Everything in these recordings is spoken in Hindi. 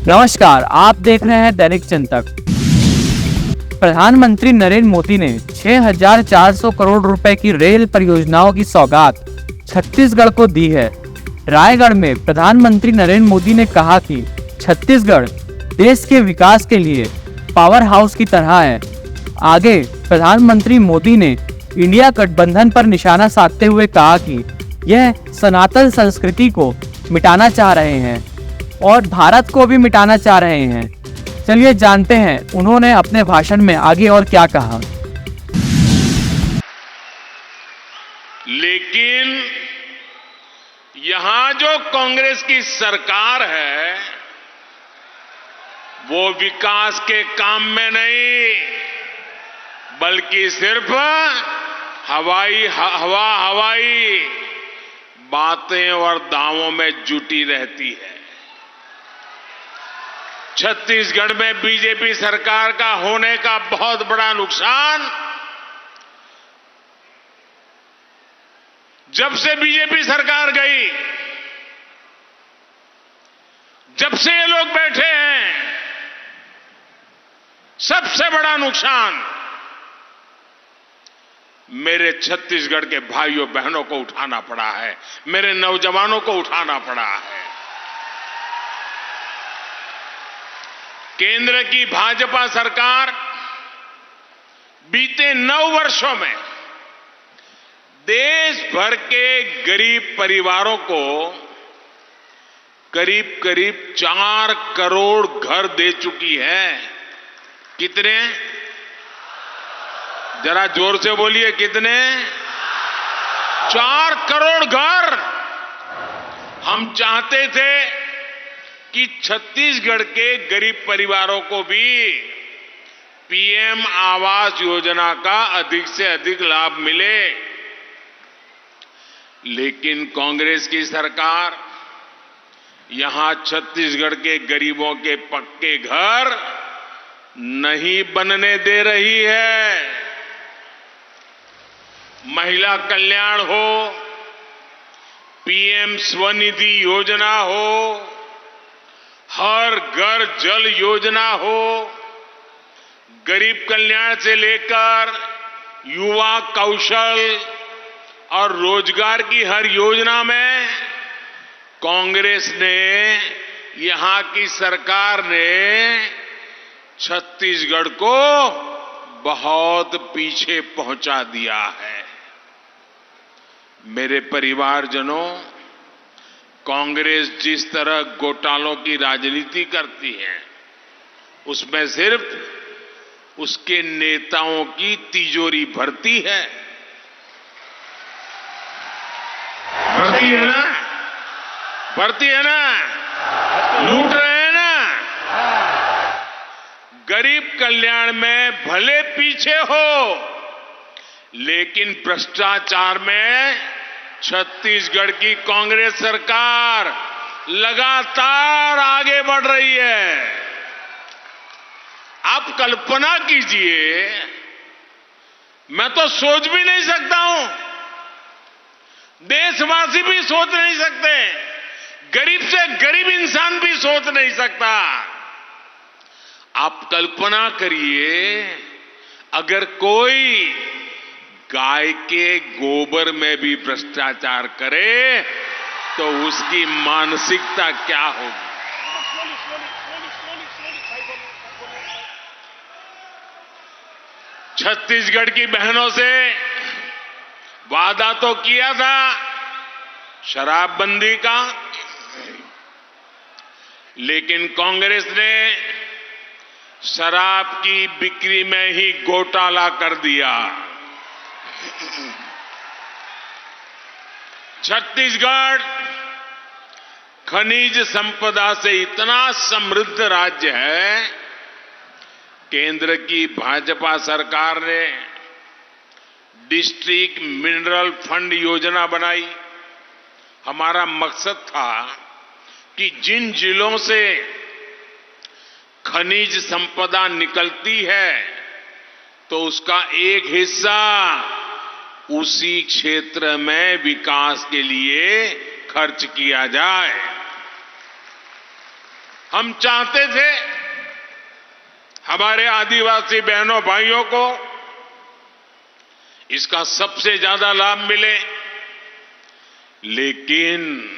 नमस्कार, आप देख रहे हैं दैनिक चिंतक। प्रधानमंत्री नरेंद्र मोदी ने 6,400 करोड़ रुपए की रेल परियोजनाओं की सौगात छत्तीसगढ़ को दी है। रायगढ़ में प्रधानमंत्री नरेंद्र मोदी ने कहा कि छत्तीसगढ़ देश के विकास के लिए पावर हाउस की तरह है। आगे प्रधानमंत्री मोदी ने इंडिया गठबंधन पर निशाना साधते हुए कहा कि यह सनातन संस्कृति को मिटाना चाह रहे हैं और भारत को भी मिटाना चाह रहे हैं। चलिए जानते हैं उन्होंने अपने भाषण में आगे और क्या कहा। लेकिन यहां जो कांग्रेस की सरकार है वो विकास के काम में नहीं बल्कि सिर्फ हवाई बातें और दावों में जुटी रहती है। छत्तीसगढ़ में बीजेपी सरकार का होने का बहुत बड़ा नुकसान जब से बीजेपी सरकार गई, जब से ये लोग बैठे हैं, सबसे बड़ा नुकसान मेरे छत्तीसगढ़ के भाइयों बहनों को उठाना पड़ा है, मेरे नौजवानों को उठाना पड़ा है। केंद्र की भाजपा सरकार बीते 9 वर्षों में देश भर के गरीब परिवारों को करीब करीब 4 करोड़ घर दे चुकी है। कितने? जरा जोर से बोलिए, कितने? 4 करोड़ घर। हम चाहते थे कि छत्तीसगढ़ के गरीब परिवारों को भी पीएम आवास योजना का अधिक से अधिक लाभ मिले, लेकिन कांग्रेस की सरकार यहां छत्तीसगढ़ के गरीबों के पक्के घर नहीं बनने दे रही है। महिला कल्याण हो, पीएम स्वनिधि योजना हो, हर घर जल योजना हो, गरीब कल्याण से लेकर युवा कौशल और रोजगार की हर योजना में कांग्रेस ने, यहां की सरकार ने छत्तीसगढ़ को बहुत पीछे पहुंचा दिया है। मेरे परिवारजनों, कांग्रेस जिस तरह घोटालों की राजनीति करती है उसमें सिर्फ उसके नेताओं की तिजोरी भरती है। भरती है ना? भरती है ना? लूट रहे हैं ना? गरीब कल्याण में भले पीछे हो, लेकिन भ्रष्टाचार में छत्तीसगढ़ की कांग्रेस सरकार लगातार आगे बढ़ रही है। आप कल्पना कीजिए, मैं तो सोच भी नहीं सकता हूं, देशवासी भी सोच नहीं सकते, गरीब से गरीब इंसान भी सोच नहीं सकता। आप कल्पना करिए, अगर कोई गाय के गोबर में भी भ्रष्टाचार करे तो उसकी मानसिकता क्या होगी। छत्तीसगढ़ की बहनों से वादा तो किया था शराबबंदी का, लेकिन कांग्रेस ने शराब की बिक्री में ही घोटाला कर दिया। छत्तीसगढ़ खनिज संपदा से इतना समृद्ध राज्य है, केंद्र की भाजपा सरकार ने डिस्ट्रिक्ट मिनरल फंड योजना बनाई। हमारा मकसद था कि जिन जिलों से खनिज संपदा निकलती है तो उसका एक हिस्सा उसी क्षेत्र में विकास के लिए खर्च किया जाए। हम चाहते थे हमारे आदिवासी बहनों भाइयों को इसका सबसे ज्यादा लाभ मिले, लेकिन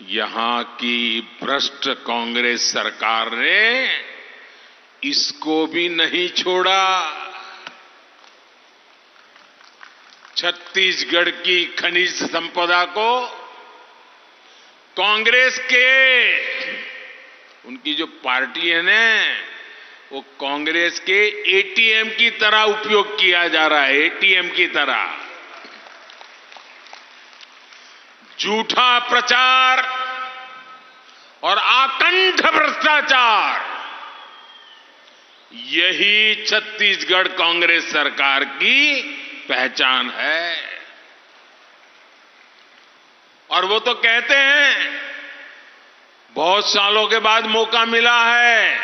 यहां की भ्रष्ट कांग्रेस सरकार ने इसको भी नहीं छोड़ा। छत्तीसगढ़ की खनिज संपदा को कांग्रेस के उनकी जो पार्टी है ना, वो कांग्रेस के एटीएम की तरह उपयोग किया जा रहा है, एटीएम की तरह। झूठा प्रचार और आकंठ भ्रष्टाचार, यही छत्तीसगढ़ कांग्रेस सरकार की पहचान है। और वो तो कहते हैं बहुत सालों के बाद मौका मिला है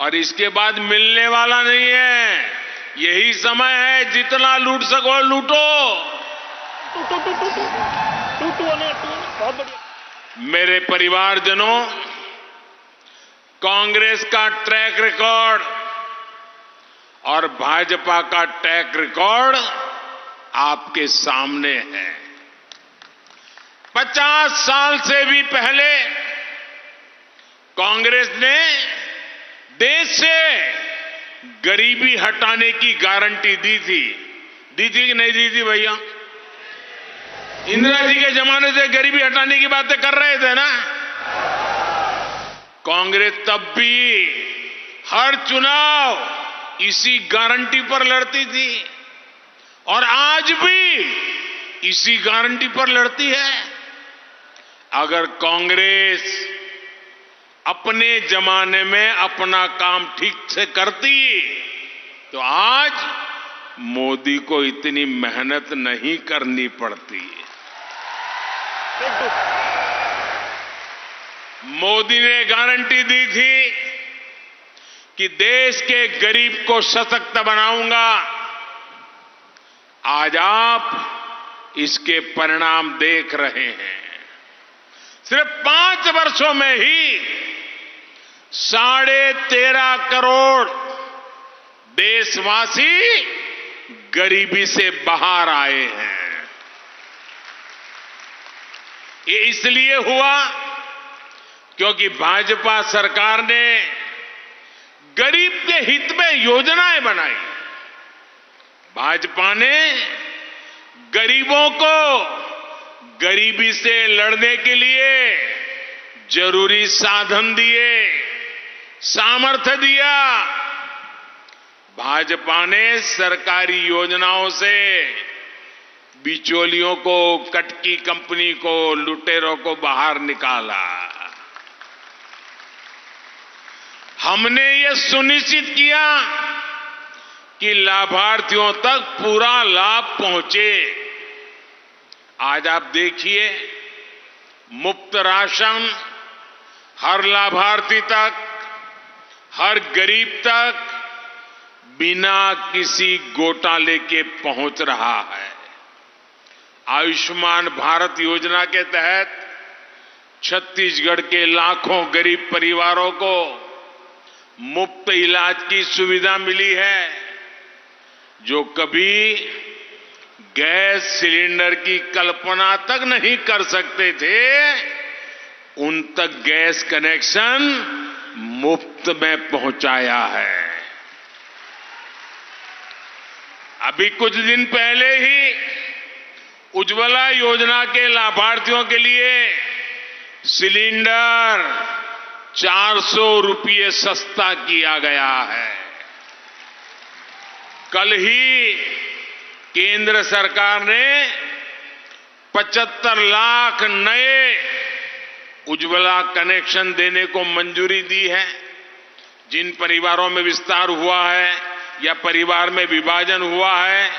और इसके बाद मिलने वाला नहीं है। यही समय है, जितना लूट सको लूटो। बहुत बढ़िया। मेरे परिवारजनों, कांग्रेस का ट्रैक रिकॉर्ड और भाजपा का ट्रैक रिकॉर्ड आपके सामने है। 50 साल से भी पहले कांग्रेस ने देश से गरीबी हटाने की गारंटी दी थी कि नहीं दी थी भैया? इंदिरा जी के जमाने से गरीबी हटाने की बातें कर रहे थे ना। कांग्रेस तब भी हर चुनाव इसी गारंटी पर लड़ती थी और आज भी इसी गारंटी पर लड़ती है। अगर कांग्रेस अपने जमाने में अपना काम ठीक से करती तो आज मोदी को इतनी मेहनत नहीं करनी पड़ती। मोदी ने गारंटी दी थी कि देश के गरीब को सशक्त बनाऊंगा। आज आप इसके परिणाम देख रहे हैं। सिर्फ 5 वर्षों में ही 13.5 करोड़ देशवासी गरीबी से बाहर आए हैं। ये इसलिए हुआ क्योंकि भाजपा सरकार ने गरीब के हित में योजनाएं बनाई। भाजपा ने गरीबों को गरीबी से लड़ने के लिए जरूरी साधन दिए, सामर्थ्य दिया। भाजपा ने सरकारी योजनाओं से बिचौलियों को, कटकी कंपनी को, लुटेरों को बाहर निकाला। हमने ये सुनिश्चित किया कि लाभार्थियों तक पूरा लाभ पहुंचे। आज आप देखिए, मुफ्त राशन हर लाभार्थी तक, हर गरीब तक बिना किसी घोटाले के पहुंच रहा है। आयुष्मान भारत योजना के तहत छत्तीसगढ़ के लाखों गरीब परिवारों को मुफ्त इलाज की सुविधा मिली है। जो कभी गैस सिलेंडर की कल्पना तक नहीं कर सकते थे, उन तक गैस कनेक्शन मुफ्त में पहुंचाया है। अभी कुछ दिन पहले ही उज्ज्वला योजना के लाभार्थियों के लिए सिलेंडर 400 रुपये सस्ता किया गया है। कल ही केंद्र सरकार ने 75 लाख नए उज्ज्वला कनेक्शन देने को मंजूरी दी है। जिन परिवारों में विस्तार हुआ है या परिवार में विभाजन हुआ है,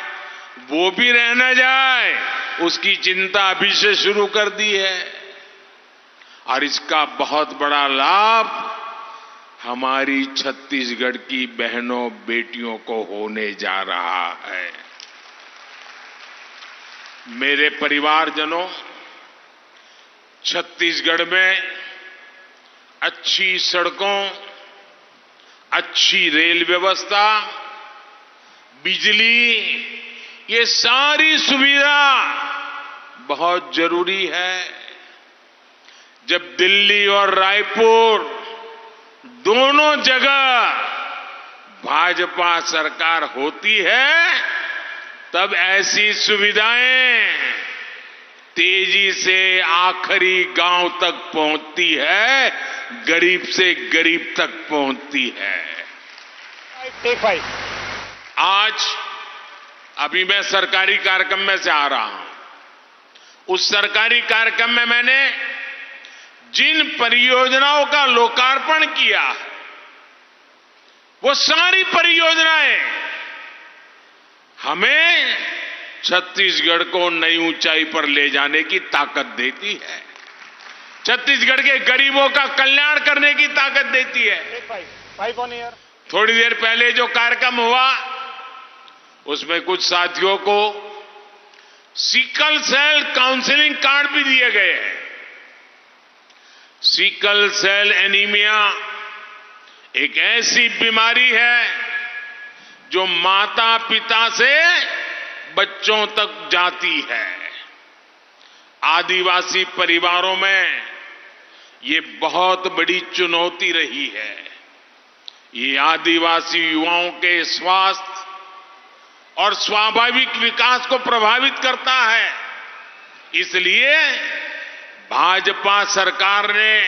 वो भी रह न जाए, उसकी चिंता अभी से शुरू कर दी है। और इसका बहुत बड़ा लाभ हमारी छत्तीसगढ़ की बहनों बेटियों को होने जा रहा है। मेरे परिवारजनों, छत्तीसगढ़ में अच्छी सड़कों, अच्छी रेल व्यवस्था, बिजली, ये सारी सुविधा बहुत जरूरी है। जब दिल्ली और रायपुर दोनों जगह भाजपा सरकार होती है, तब ऐसी सुविधाएं तेजी से आखिरी गांव तक पहुंचती है, गरीब से गरीब तक पहुंचती है। टेक 5। आज अभी मैं सरकारी कार्यक्रम में से आ रहा हूं। उस सरकारी कार्यक्रम में मैंने जिन परियोजनाओं का लोकार्पण किया, वो सारी परियोजनाएं हमें छत्तीसगढ़ को नई ऊंचाई पर ले जाने की ताकत देती है, छत्तीसगढ़ के गरीबों का कल्याण करने की ताकत देती है। टेक 5। 5 on air. थोड़ी देर पहले जो कार्यक्रम हुआ, उसमें कुछ साथियों को सिकल सेल काउंसलिंग कार्ड भी दिए गए हैं। सिकल सेल एनीमिया एक ऐसी बीमारी है जो माता पिता से बच्चों तक जाती है। आदिवासी परिवारों में ये बहुत बड़ी चुनौती रही है। ये आदिवासी युवाओं के स्वास्थ्य और स्वाभाविक विकास को प्रभावित करता है। इसलिए भाजपा सरकार ने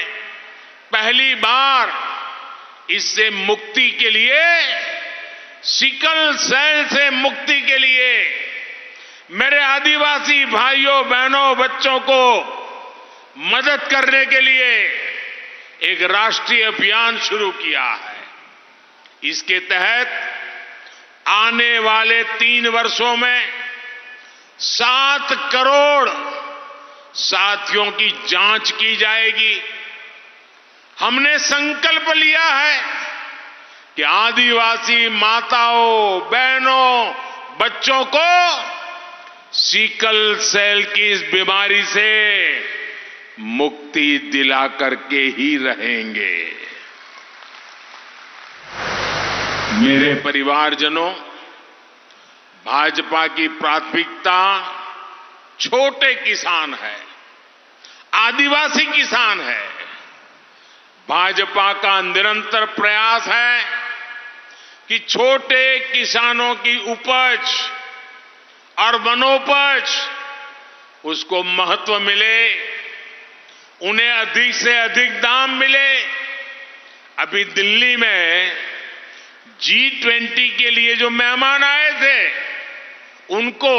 पहली बार इससे मुक्ति के लिए, सिकल सेल से मुक्ति के लिए मेरे आदिवासी भाइयों बहनों बच्चों को मदद करने के लिए एक राष्ट्रीय अभियान शुरू किया है। इसके तहत आने वाले 3 वर्षों में 7 करोड़ साथियों की जांच की जाएगी। हमने संकल्प लिया है कि आदिवासी माताओं बहनों बच्चों को सिकल सेल की इस बीमारी से मुक्ति दिला करके ही रहेंगे। मेरे परिवारजनों, भाजपा की प्राथमिकता छोटे किसान है, आदिवासी किसान है। भाजपा का निरंतर प्रयास है कि छोटे किसानों की उपज और वनोपज उसको महत्व मिले, उन्हें अधिक से अधिक दाम मिले। अभी दिल्ली में G20 के लिए जो मेहमान आए थे, उनको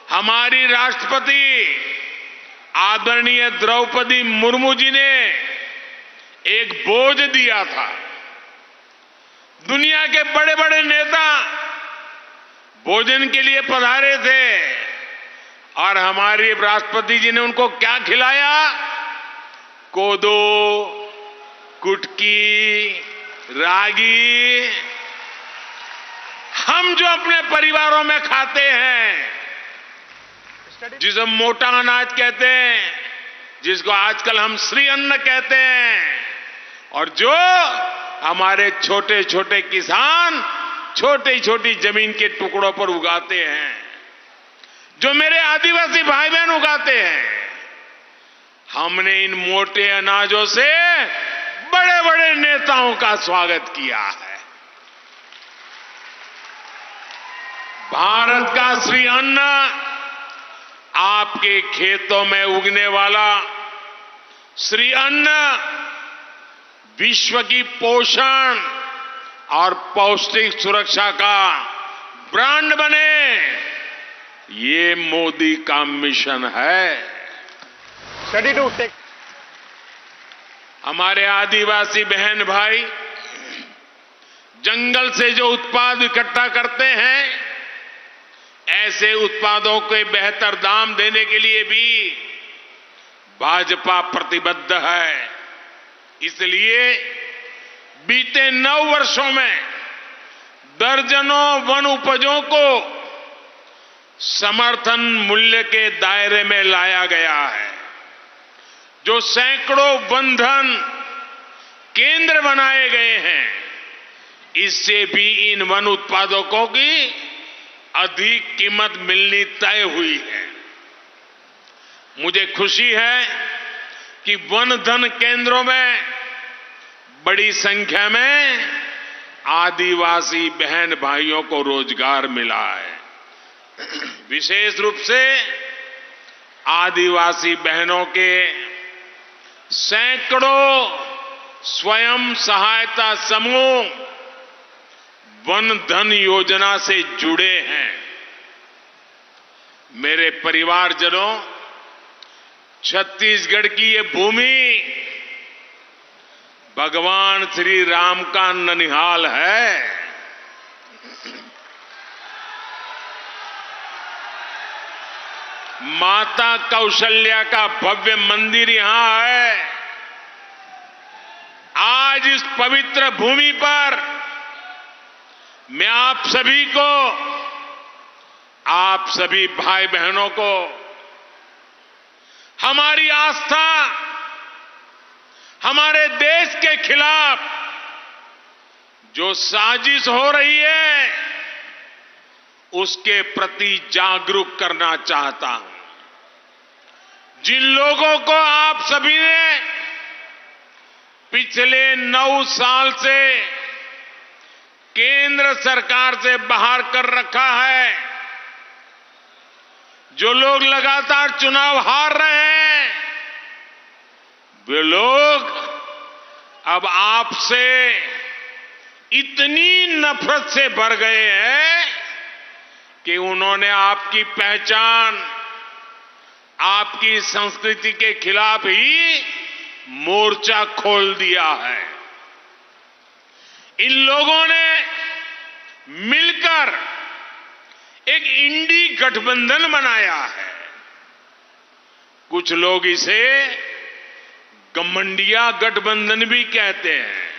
हमारी राष्ट्रपति आदरणीय द्रौपदी मुर्मू जी ने एक बोझ दिया था। दुनिया के बड़े बड़े नेता भोजन के लिए पधारे थे और हमारे राष्ट्रपति जी ने उनको क्या खिलाया? कोदो, कुटकी, रागी। हम जो अपने परिवारों में खाते हैं, जिसे मोटा अनाज कहते हैं, जिसको आजकल हम श्री अन्न कहते हैं, और जो हमारे छोटे छोटे किसान छोटी छोटी जमीन के टुकड़ों पर उगाते हैं, जो मेरे आदिवासी भाई बहन उगाते हैं, हमने इन मोटे अनाजों से बड़े बड़े नेताओं का स्वागत किया है। भारत का श्री अन्न आपके खेतों में उगने वाला श्री अन्न विश्व की पोषण और पौष्टिक सुरक्षा का ब्रांड बने, ये मोदी का मिशन है। Ready to take। हमारे आदिवासी बहन भाई जंगल से जो उत्पाद इकट्ठा करते हैं, ऐसे उत्पादों के बेहतर दाम देने के लिए भी भाजपा प्रतिबद्ध है। इसलिए बीते 9 वर्षों में दर्जनों वन उपजों को समर्थन मूल्य के दायरे में लाया गया है, जो सैकड़ों वन धन केंद्र बनाए गए हैं, इससे भी इन वन उत्पादकों की अधिक कीमत मिलनी तय हुई है। मुझे खुशी है कि वन धन केंद्रों में बड़ी संख्या में आदिवासी बहन भाइयों को रोजगार मिला है। विशेष रूप से आदिवासी बहनों के सैकड़ों स्वयं सहायता समूह वन धन योजना से जुड़े हैं। मेरे परिवारजनों, छत्तीसगढ़ की ये भूमि भगवान श्री राम का ननिहाल है। माता कौशल्या का भव्य मंदिर यहां है। आज इस पवित्र भूमि पर मैं आप सभी को, आप सभी भाई बहनों को हमारी आस्था हमारे देश के खिलाफ जो साजिश हो रही है उसके प्रति जागरूक करना चाहता हूं। जिन लोगों को आप सभी ने पिछले 9 साल से केंद्र सरकार से बाहर कर रखा है, जो लोग लगातार चुनाव हार रहे हैं, वे लोग अब आपसे इतनी नफरत से भर गए हैं कि उन्होंने आपकी पहचान, आपकी संस्कृति के खिलाफ ही मोर्चा खोल दिया है। इन लोगों ने मिलकर एक इंडी गठबंधन बनाया है। कुछ लोग इसे गठबंडिया गठबंधन भी कहते हैं।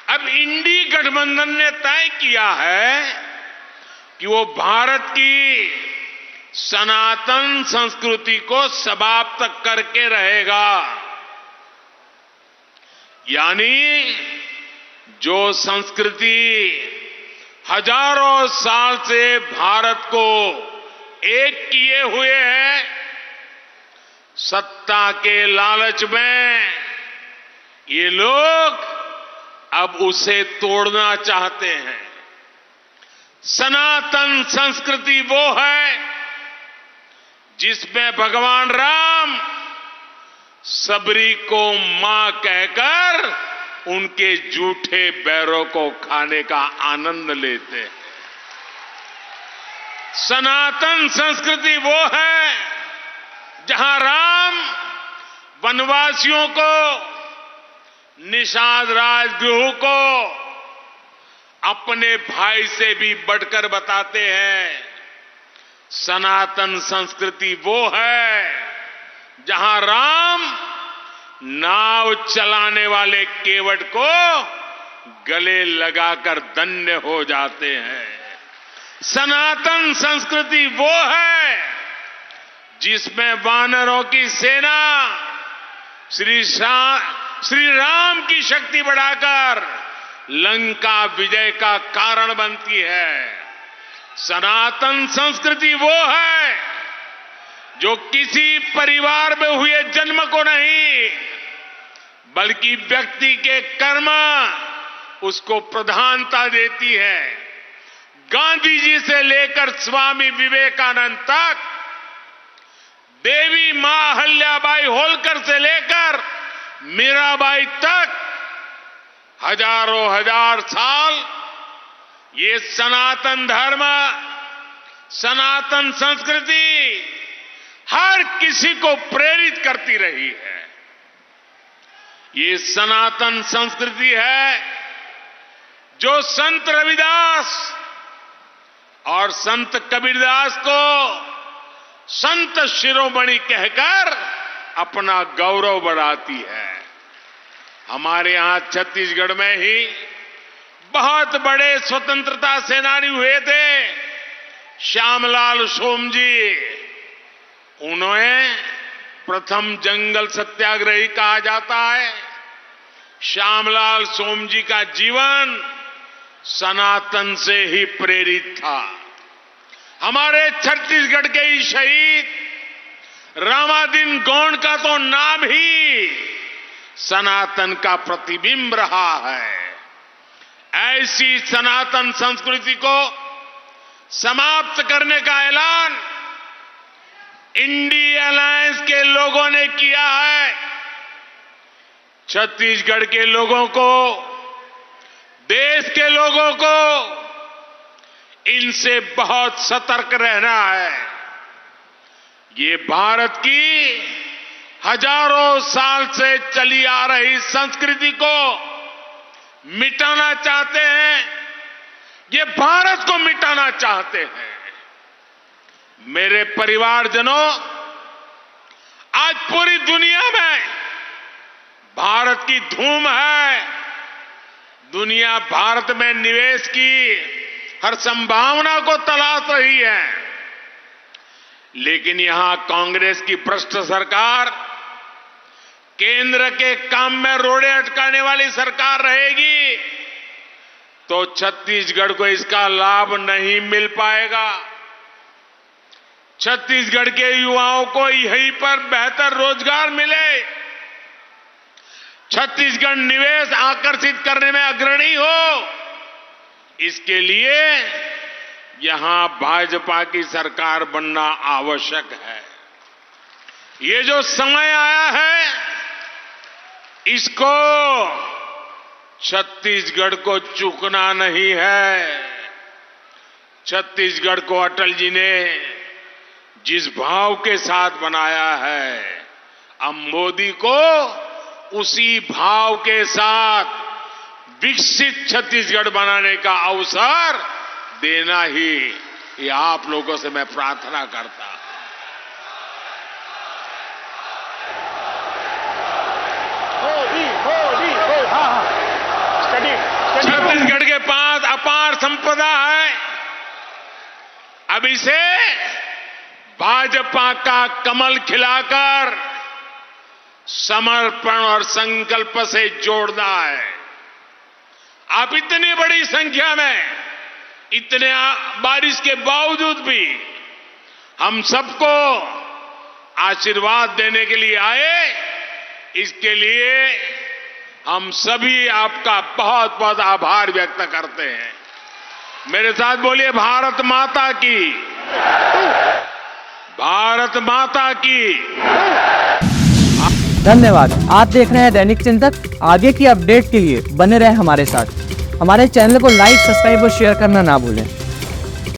अब इंडी गठबंधन ने तय किया है कि वो भारत की सनातन संस्कृति को समाप्त करके रहेगा। यानी जो संस्कृति हजारों साल से भारत को एक किए हुए है, सत्ता के लालच में ये लोग अब उसे तोड़ना चाहते हैं। सनातन संस्कृति वो है जिसमें भगवान राम सबरी को मां कहकर उनके जूठे बैरों को खाने का आनंद लेते हैं। सनातन संस्कृति वो है जहां राम वनवासियों को, निषाद राजगृह को अपने भाई से भी बढ़कर बताते हैं। सनातन संस्कृति वो है जहां राम नाव चलाने वाले केवट को गले लगाकर धन्य हो जाते हैं। सनातन संस्कृति वो है जिसमें वानरों की सेना श्री राम की शक्ति बढ़ाकर लंका विजय का कारण बनती है। सनातन संस्कृति वो है जो किसी परिवार में हुए जन्म को नहीं, बल्कि व्यक्ति के कर्म उसको प्रधानता देती है। गांधी जी से लेकर स्वामी विवेकानंद तक, देवी मां अहल्याबाई होलकर से लेकर मीराबाई तक हजारों हजार साल ये सनातन धर्म, सनातन संस्कृति हर किसी को प्रेरित करती रही है। ये सनातन संस्कृति है जो संत रविदास और संत कबीरदास को संत शिरोमणि कहकर अपना गौरव बढ़ाती है। हमारे यहां छत्तीसगढ़ में ही बहुत बड़े स्वतंत्रता सेनानी हुए थे, श्यामलाल सोम जी। उन्होंने प्रथम जंगल सत्याग्रही कहा जाता है। श्यामलाल सोमजी का जीवन सनातन से ही प्रेरित था। हमारे छत्तीसगढ़ के ही शहीद रामादीन गौंड का तो नाम ही सनातन का प्रतिबिंब रहा है। ऐसी सनातन संस्कृति को समाप्त करने का ऐलान इंडिया अलायंस के लोगों ने किया है। छत्तीसगढ़ के लोगों को, देश के लोगों को इनसे बहुत सतर्क रहना है। ये भारत की हजारों साल से चली आ रही संस्कृति को मिटाना चाहते हैं। ये भारत को मिटाना चाहते हैं। मेरे परिवारजनों, आज पूरी दुनिया में भारत की धूम है। दुनिया भारत में निवेश की हर संभावना को तलाश रही है, लेकिन यहां कांग्रेस की भ्रष्ट सरकार, केंद्र के काम में रोड़े अटकाने वाली सरकार रहेगी तो छत्तीसगढ़ को इसका लाभ नहीं मिल पाएगा। छत्तीसगढ़ के युवाओं को यहीं पर बेहतर रोजगार मिले, छत्तीसगढ़ निवेश आकर्षित करने में अग्रणी हो, इसके लिए यहां भाजपा की सरकार बनना आवश्यक है। ये जो समय आया है, इसको छत्तीसगढ़ को चूकना नहीं है। छत्तीसगढ़ को अटल जी ने जिस भाव के साथ बनाया है, अब मोदी को उसी भाव के साथ विकसित छत्तीसगढ़ बनाने का अवसर देना ही ये आप लोगों से मैं प्रार्थना करता हूं। छत्तीसगढ़ के पास अपार संपदा है। अब इसे भाजपा का कमल खिलाकर समर्पण और संकल्प से जोड़ना है। आप इतनी बड़ी संख्या में, इतने बारिश के बावजूद भी हम सबको आशीर्वाद देने के लिए आए, इसके लिए हम सभी आपका बहुत बहुत आभार व्यक्त करते हैं। मेरे साथ बोलिए, भारत माता की, भारत माता की। धन्यवाद। आप देख रहे हैं दैनिक चिंतक। आगे की अपडेट के लिए बने रहे हमारे साथ। हमारे चैनल को लाइक, सब्सक्राइब और शेयर करना ना भूलें।